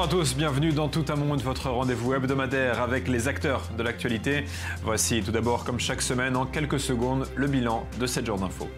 à tous, bienvenue dans Tout un monde, votre rendez-vous hebdomadaire avec les acteurs de l'actualité. Voici tout d'abord, comme chaque semaine, en quelques secondes, le bilan de 7 jours d'infos.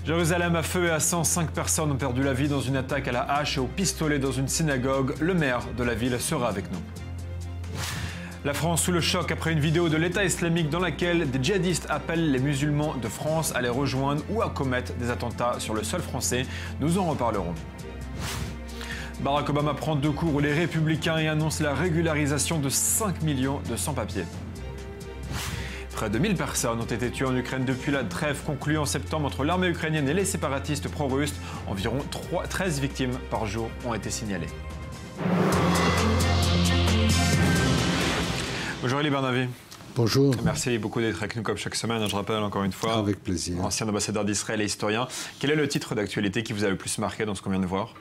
Jérusalem à feu et à sang, 5 personnes ont perdu la vie dans une attaque à la hache et au pistolet dans une synagogue. Le maire de la ville sera avec nous. La France sous le choc après une vidéo de l'État islamique dans laquelle des djihadistes appellent les musulmans de France à les rejoindre ou à commettre des attentats sur le sol français. Nous en reparlerons. Barack Obama prend de court les Républicains et annonce la régularisation de 5 millions de sans-papiers. Près de 1000 personnes ont été tuées en Ukraine depuis la trêve conclue en septembre entre l'armée ukrainienne et les séparatistes pro-russes. Environ 13 victimes par jour ont été signalées. Bonjour Elie Bernavi. Bonjour. Merci beaucoup d'être avec nous comme chaque semaine. Je rappelle encore une fois, avec plaisir, ancien ambassadeur d'Israël et historien. Quel est le titre d'actualité qui vous a le plus marqué dans ce qu'on vient de voir?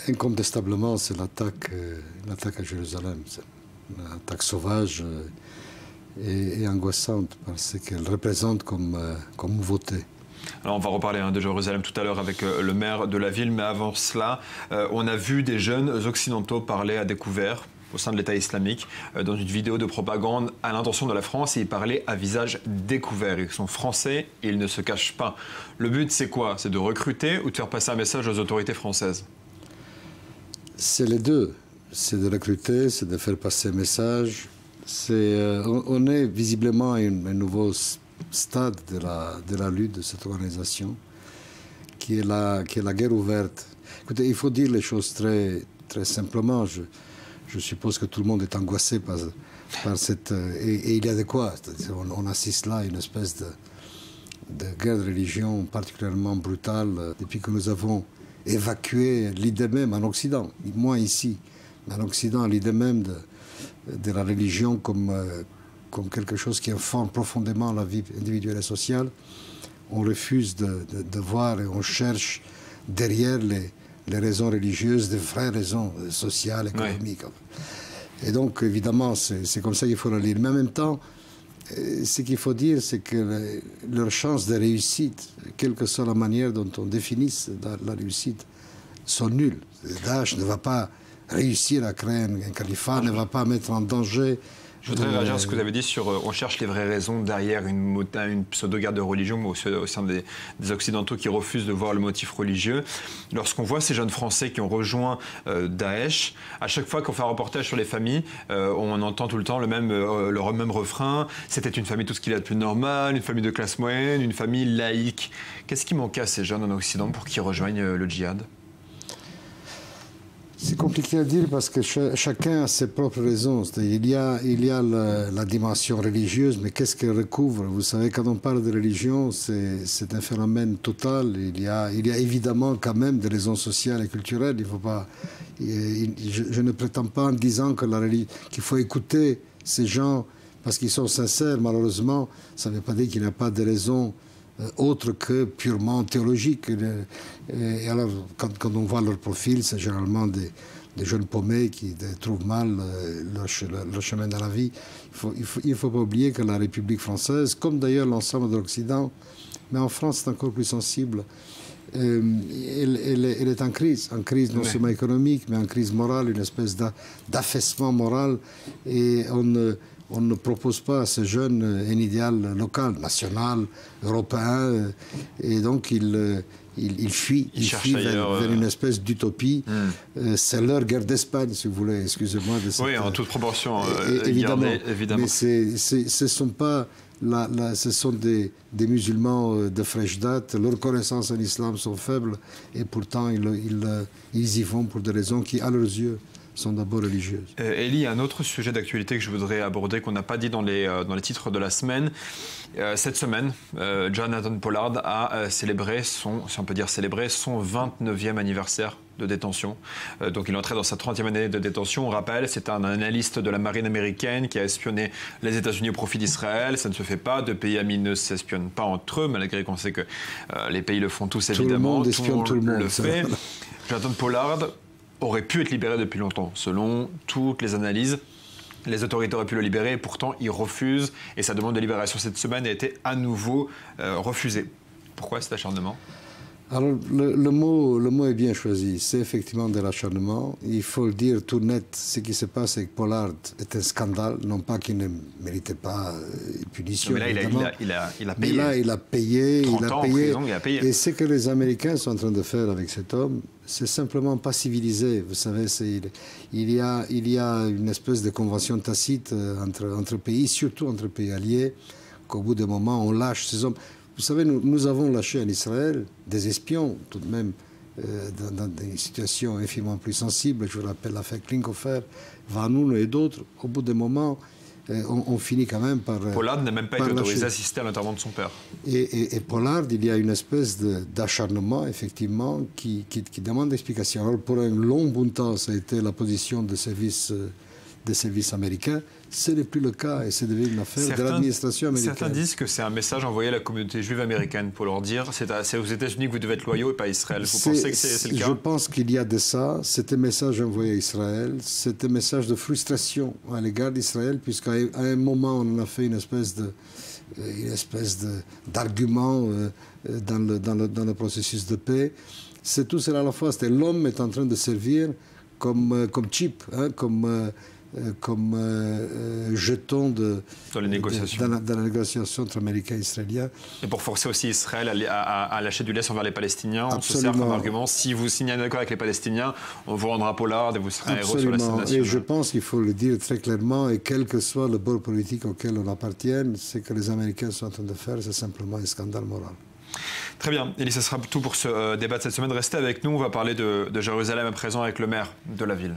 Incontestablement, c'est l'attaque à Jérusalem. C'est une attaque sauvage et angoissante parce qu'elle représente comme nouveauté. Alors on va reparler de Jérusalem tout à l'heure avec le maire de la ville, mais avant cela, on a vu des jeunes occidentaux parler à découvert au sein de l'État islamique dans une vidéo de propagande à l'intention de la France et ils parlaient à visage découvert. Ils sont français et ils ne se cachent pas. Le but c'est quoi? C'est de recruter ou de faire passer un message aux autorités françaises? C'est les deux. C'est de recruter, c'est de faire passer un message. On est visiblement à un nouveau stade de la lutte de cette organisation qui est la guerre ouverte. Écoutez, il faut dire les choses très, très simplement. Je suppose que tout le monde est angoissé par cette... Et il y a de quoi. On assiste là à une espèce de guerre de religion particulièrement brutale depuis que nous avons évacué l'idée même en Occident, moins ici, mais en Occident, l'idée même de la religion comme quelque chose qui informe profondément la vie individuelle et sociale. On refuse de voir et on cherche derrière les raisons religieuses, des vraies raisons sociales, économiques. Oui. Et donc, évidemment, c'est comme ça qu'il faut le lire. Mais en même temps, ce qu'il faut dire, c'est que leurs chances de réussite, quelle que soit la manière dont on définisse la réussite, sont nulles. Daesh ne va pas réussir à créer un califat, ne va pas mettre en danger... Je voudrais réagir à ce que vous avez dit sur on cherche les vraies raisons derrière une pseudo-guerre de religion au sein des Occidentaux qui refusent de voir le motif religieux. Lorsqu'on voit ces jeunes Français qui ont rejoint Daesh, à chaque fois qu'on fait un reportage sur les familles, on entend tout le temps le même refrain. C'était une famille tout ce qu'il y a de plus normal, une famille de classe moyenne, une famille laïque. Qu'est-ce qui manquait à ces jeunes en Occident pour qu'ils rejoignent le djihad? C'est compliqué à dire parce que chacun a ses propres raisons. Il y a la dimension religieuse, mais qu'est-ce qu'elle recouvre? Vous savez, quand on parle de religion, c'est un phénomène total. Il y a évidemment quand même des raisons sociales et culturelles. Il faut pas, je ne prétends pas en disant qu'il faut écouter ces gens parce qu'ils sont sincères. Malheureusement, ça ne veut pas dire qu'il n'y a pas de raisons autre que purement théologique. Et alors, quand on voit leur profil, c'est généralement des jeunes paumés qui trouvent mal leur chemin dans la vie. Il ne faut pas oublier que la République française, comme d'ailleurs l'ensemble de l'Occident, mais en France c'est encore plus sensible, elle est en crise non seulement économique, mais en crise morale, une espèce d'affaissement moral. Et on ne propose pas à ces jeunes un idéal local, national, européen, et donc ils fuient vers une espèce d'utopie. C'est leur guerre d'Espagne, si vous voulez, excusez-moi. Oui, en toute proportion, évidemment. évidemment. Mais ce sont pas... ce sont des musulmans de fraîche date, leurs connaissances en islam sont faibles, et pourtant ils y vont pour des raisons qui, à leurs yeux, sont d'abord religieuses. Elie, un autre sujet d'actualité que je voudrais aborder, qu'on n'a pas dit dans les titres de la semaine. Cette semaine, Jonathan Pollard a célébré si on peut dire célébré, son 29e anniversaire de détention. Donc il est entré dans sa 30e année de détention. On rappelle, c'est un analyste de la marine américaine qui a espionné les États-Unis au profit d'Israël. Ça ne se fait pas. Deux pays amis ne s'espionnent pas entre eux, malgré qu'on sait que les pays le font tous, évidemment. Tout le monde espionne tout le monde. Le fait. Jonathan Pollard aurait pu être libéré depuis longtemps, selon toutes les analyses. Les autorités auraient pu le libérer et pourtant il refuse. Et sa demande de libération cette semaine a été à nouveau refusée. Pourquoi cet acharnement ? Alors, le mot est bien choisi. C'est effectivement de l'acharnement. Il faut le dire tout net. Ce qui se passe avec Pollard est un scandale. Non pas qu'il ne méritait pas punition. Non, mais là, il a payé. Mais là, il a payé. 30 ans en prison, il a payé. Et ce que les Américains sont en train de faire avec cet homme, c'est simplement pas civilisé. Vous savez, il y a une espèce de convention tacite entre pays, surtout entre pays alliés, qu'au bout d'un moment, on lâche ces hommes. Vous savez, nous avons lâché en Israël des espions, tout de même, dans des situations infiniment plus sensibles. Je vous rappelle l'affaire Klinghoffer, Vanoun et d'autres. Au bout d'un moment, on finit quand même par... Pollard n'a même pas été autorisé à assister à l'enterrement de son père. Et Pollard, il y a une espèce d'acharnement, effectivement, qui demande explication. Alors, pour un long bout de temps, ça a été la position des services américains. Ce n'est plus le cas et c'est devenu une affaire de l'administration américaine. Certains disent que c'est un message envoyé à la communauté juive américaine pour leur dire c'est aux États-Unis que vous devez être loyaux et pas à Israël. Vous pensez que c'est le cas? Je pense qu'il y a de ça. C'est un message envoyé à Israël. C'est un message de frustration à l'égard d'Israël, puisqu'à un moment, on en a fait une espèce d'argument dans le processus de paix. C'est tout cela à la fois. L'homme est en train de servir comme chip, hein, comme jeton dans les négociations. Dans la négociation entre Américains et Israéliens. Et pour forcer aussi Israël à lâcher du lest envers les Palestiniens, Absolument. on se sert comme argument, si vous signez un accord avec les Palestiniens, on vous rendra Pollard et vous serez un héros sur la scène nationale. Et je pense qu'il faut le dire très clairement, et quel que soit le bord politique auquel on appartienne, ce que les Américains sont en train de faire, c'est simplement un scandale moral. Très bien. Élie, ce sera tout pour ce débat de cette semaine. Restez avec nous, on va parler de Jérusalem à présent avec le maire de la ville.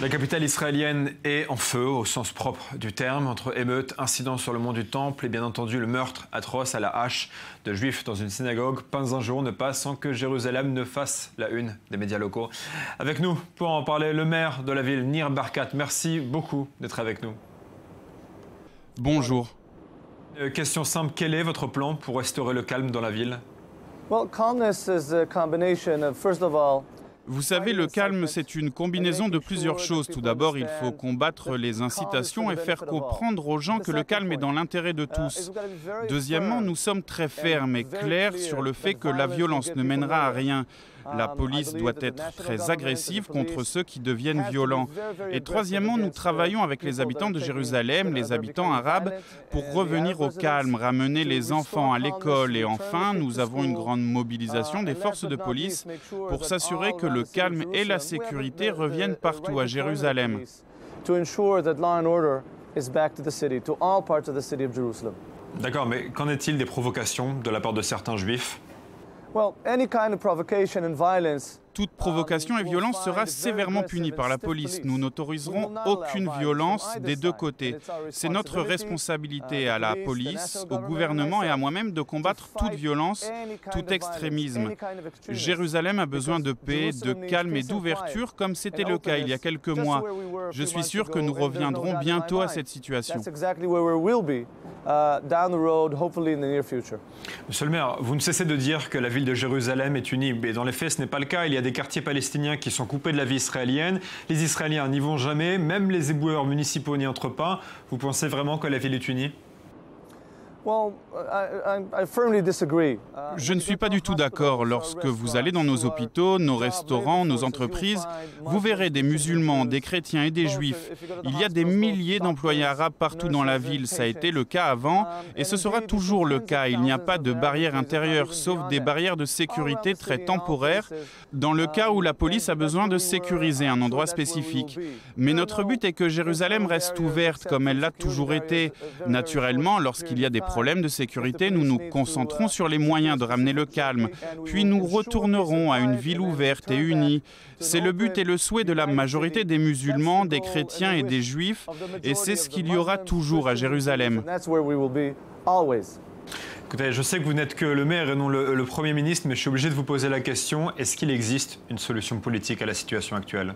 La capitale israélienne est en feu, au sens propre du terme, entre émeutes, incidents sur le mont du Temple et bien entendu le meurtre atroce à la hache de juifs dans une synagogue. Pas un jour ne passe sans que Jérusalem ne fasse la une des médias locaux. Avec nous, pour en parler, le maire de la ville, Nir Barkat. Merci beaucoup d'être avec nous. Bonjour. Question simple, quel est votre plan pour restaurer le calme dans la ville? Well, calmness is a combination of, first of all, Vous savez, le calme, c'est une combinaison de plusieurs choses. Tout d'abord, il faut combattre les incitations et faire comprendre aux gens que le calme est dans l'intérêt de tous. Deuxièmement, nous sommes très fermes et clairs sur le fait que la violence ne mènera à rien. La police doit être très agressive contre ceux qui deviennent violents. Et troisièmement, nous travaillons avec les habitants de Jérusalem, les habitants arabes, pour revenir au calme, ramener les enfants à l'école. Et enfin, nous avons une grande mobilisation des forces de police pour s'assurer que le calme et la sécurité reviennent partout à Jérusalem. D'accord, mais qu'en est-il des provocations de la part de certains juifs? well, any kind of provocation and violence. Toute provocation et violence sera sévèrement punie par la police. Nous n'autoriserons aucune violence des deux côtés. C'est notre responsabilité à la police, au gouvernement et à moi-même de combattre toute violence, tout extrémisme. Jérusalem a besoin de paix, de calme et d'ouverture comme c'était le cas il y a quelques mois. Je suis sûr que nous reviendrons bientôt à cette situation. Monsieur le maire, vous ne cessez de dire que la ville de Jérusalem est unie, mais dans les faits, ce n'est pas le cas. Il y a des quartiers palestiniens qui sont coupés de la vie israélienne. Les Israéliens n'y vont jamais, même les éboueurs municipaux n'y entrent pas. Vous pensez vraiment que la ville est unie ? Je ne suis pas du tout d'accord. Lorsque vous allez dans nos hôpitaux, nos restaurants, nos entreprises, vous verrez des musulmans, des chrétiens et des juifs. Il y a des milliers d'employés arabes partout dans la ville. Ça a été le cas avant et ce sera toujours le cas. Il n'y a pas de barrières intérieures, sauf des barrières de sécurité très temporaires, dans le cas où la police a besoin de sécuriser un endroit spécifique. Mais notre but est que Jérusalem reste ouverte comme elle l'a toujours été. Naturellement, lorsqu'il y a des problèmes de sécurité, nous nous concentrons sur les moyens de ramener le calme, puis nous retournerons à une ville ouverte et unie. C'est le but et le souhait de la majorité des musulmans, des chrétiens et des juifs, et c'est ce qu'il y aura toujours à Jérusalem. Écoutez, je sais que vous n'êtes que le maire et non le Premier ministre, mais je suis obligé de vous poser la question, est-ce qu'il existe une solution politique à la situation actuelle ?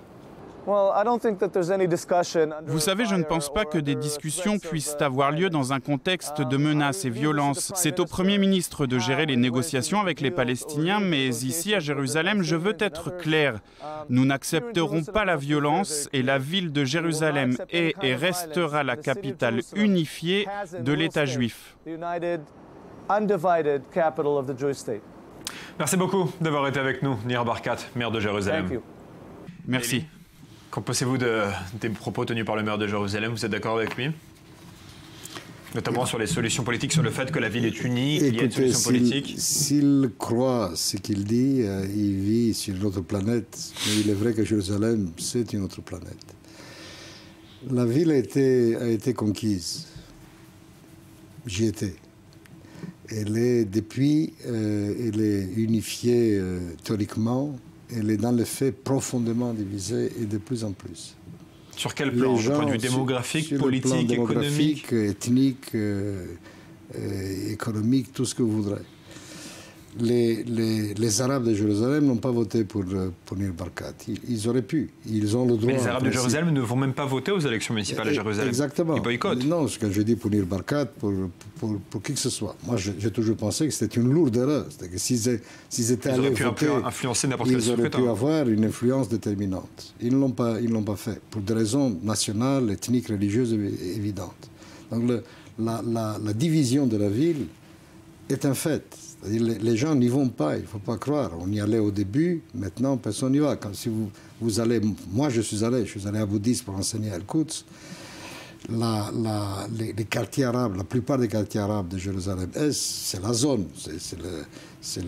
Vous savez, je ne pense pas que des discussions puissent avoir lieu dans un contexte de menaces et violences. C'est au Premier ministre de gérer les négociations avec les Palestiniens, mais ici à Jérusalem, je veux être clair. Nous n'accepterons pas la violence et la ville de Jérusalem est et restera la capitale unifiée de l'État juif. undivided capital of the Jewish state. Merci beaucoup d'avoir été avec nous, Nir Barkat, maire de Jérusalem. Thank you. Merci. Qu'en pensez-vous des propos tenus par le maire de Jérusalem? Vous êtes d'accord avec lui? Notamment sur les solutions politiques, sur le fait que la ville est unie, qu'il y a une solution politique. S'il croit ce qu'il dit, il vit sur une autre planète. Mais il est vrai que Jérusalem, c'est une autre planète. La ville a été conquise. J'y étais. Elle est, depuis, elle est unifiée théoriquement. Elle est dans les faits profondément divisée et de plus en plus. Sur quel plan? Du point de vue démographique, sur politique, le plan économique, ethnique, économique, tout ce que vous voudrez. Les Arabes de Jérusalem n'ont pas voté pour Nir Barkat. Ils auraient pu. Ils ont le droit. Mais les Arabes de Jérusalem ne vont même pas voter aux élections municipales à Jérusalem. Exactement. Ils boycottent. Non, ce que je dis pour Nir Barkat, pour qui que ce soit. Moi, j'ai toujours pensé que c'était une lourde erreur. C'est que s'ils étaient allés voter, influencer n'importe quel scrutin. Ils auraient pu avoir une influence déterminante. Ils ne l'ont pas fait, pour des raisons nationales, ethniques, religieuses évidentes. Donc la division de la ville est un fait. Les gens n'y vont pas, il ne faut pas croire. On y allait au début, maintenant personne n'y va. Si vous allez, moi je suis allé à Boudis pour enseigner à El-Quds. Les quartiers arabes, la plupart des quartiers arabes de Jérusalem-Est, c'est la zone, c'est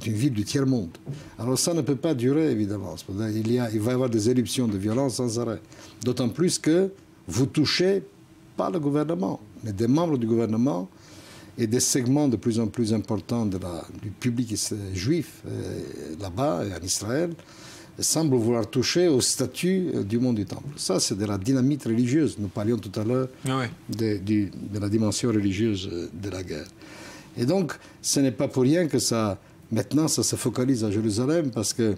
une ville du tiers-monde. Alors ça ne peut pas durer, évidemment. Il va y avoir des éruptions de violence sans arrêt. D'autant plus que vous touchez pas le gouvernement, mais des membres du gouvernement et des segments de plus en plus importants du public juif là-bas, en Israël, semblent vouloir toucher au statut du monde du temple. Ça, c'est de la dynamite religieuse. Nous parlions tout à l'heure de la dimension religieuse de la guerre. Et donc, ce n'est pas pour rien que maintenant, ça se focalise à Jérusalem, parce que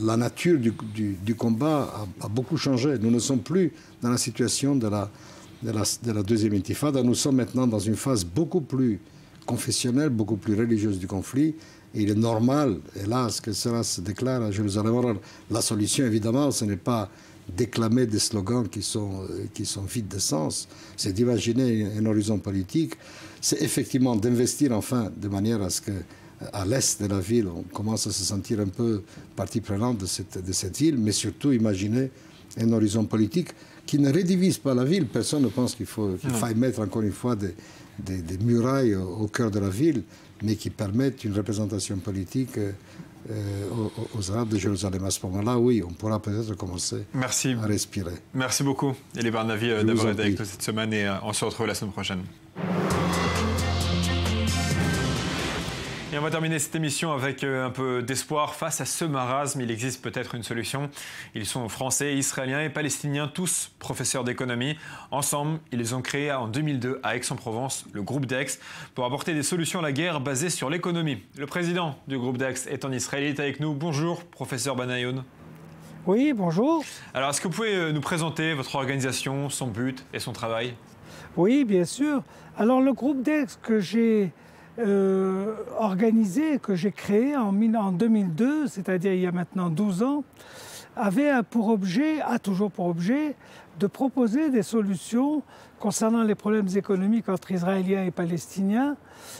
la nature du combat a beaucoup changé. Nous ne sommes plus dans la situation de la deuxième intifada. Nous sommes maintenant dans une phase beaucoup plus confessionnelle, beaucoup plus religieuse du conflit. Et il est normal, hélas, que cela se déclare à Jérusalem. Alors, la solution, évidemment, ce n'est pas déclamer des slogans qui sont vides de sens. C'est d'imaginer un horizon politique. C'est effectivement d'investir enfin de manière à ce qu'à l'est de la ville, on commence à se sentir un peu partie prenante de cette ville, mais surtout imaginer un horizon politique qui ne redivise pas la ville. Personne ne pense qu'il faille mettre encore une fois des murailles au cœur de la ville, mais qui permettent une représentation politique aux Arabes de Jérusalem. À ce moment-là, oui, on pourra peut-être commencer à respirer. Merci beaucoup, Elie Barnavi, d'avoir été avec nous cette semaine, et on se retrouve la semaine prochaine. Et on va terminer cette émission avec un peu d'espoir. Face à ce marasme, il existe peut-être une solution. Ils sont français, israéliens et palestiniens, tous professeurs d'économie. Ensemble, ils ont créé en 2002 à Aix-en-Provence le groupe d'Aix pour apporter des solutions à la guerre basées sur l'économie. Le président du groupe d'Aix est en Israël, il est avec nous. Bonjour, professeur Banayoun. Oui, bonjour. Alors, est-ce que vous pouvez nous présenter votre organisation, son but et son travail? Oui, bien sûr. Alors, le groupe d'Aix que j'ai organisé, que j'ai créé en 2002, c'est-à-dire il y a maintenant 12 ans, a toujours pour objet de proposer des solutions concernant les problèmes économiques entre Israéliens et Palestiniens.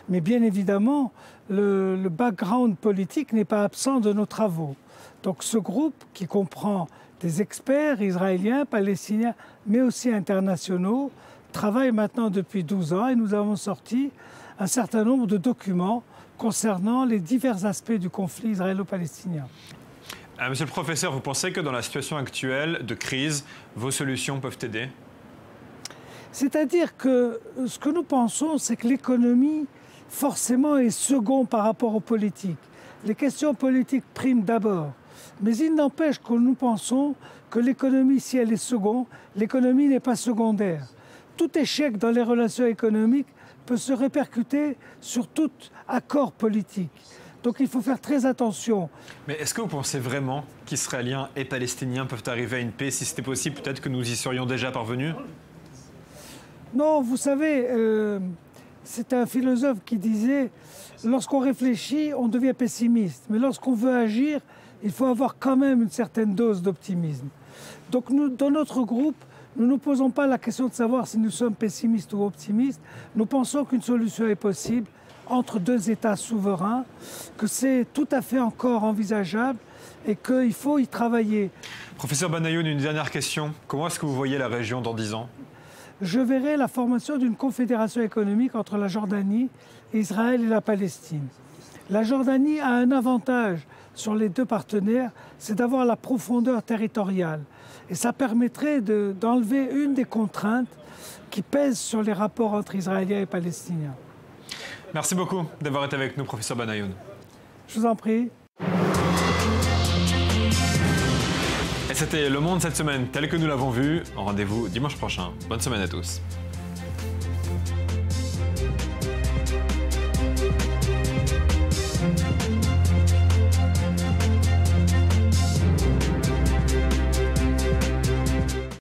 Mais bien évidemment, le background politique n'est pas absent de nos travaux. Donc ce groupe, qui comprend des experts israéliens, palestiniens, mais aussi internationaux, travaille maintenant depuis 12 ans et nous avons sorti un certain nombre de documents concernant les divers aspects du conflit israélo-palestinien. Monsieur le professeur, vous pensez que dans la situation actuelle de crise, vos solutions peuvent aider? C'est-à-dire que ce que nous pensons, c'est que l'économie, forcément, est second par rapport aux politiques. Les questions politiques priment d'abord. Mais il n'empêche que nous pensons que l'économie, si elle est seconde, l'économie n'est pas secondaire. Tout échec dans les relations économiques peut se répercuter sur tout accord politique. Donc il faut faire très attention. Mais est-ce que vous pensez vraiment qu'Israéliens et Palestiniens peuvent arriver à une paix? Si c'était possible, peut-être que nous y serions déjà parvenus? Non, vous savez, c'est un philosophe qui disait « Lorsqu'on réfléchit, on devient pessimiste. Mais lorsqu'on veut agir, il faut avoir quand même une certaine dose d'optimisme. » Donc nous, dans notre groupe, Nous ne nous posons pas la question de savoir si nous sommes pessimistes ou optimistes. Nous pensons qu'une solution est possible entre deux États souverains, que c'est tout à fait encore envisageable et qu'il faut y travailler. Professeur Benayoun, une dernière question. Comment est-ce que vous voyez la région dans 10 ans? Je verrai la formation d'une confédération économique entre la Jordanie, Israël et la Palestine. La Jordanie a un avantage sur les deux partenaires, c'est d'avoir la profondeur territoriale. Et ça permettrait d'enlever une des contraintes qui pèsent sur les rapports entre Israéliens et Palestiniens. Merci beaucoup d'avoir été avec nous, professeur Benayoun. Je vous en prie. Et c'était Le Monde cette semaine, tel que nous l'avons vu. Rendez-vous dimanche prochain. Bonne semaine à tous.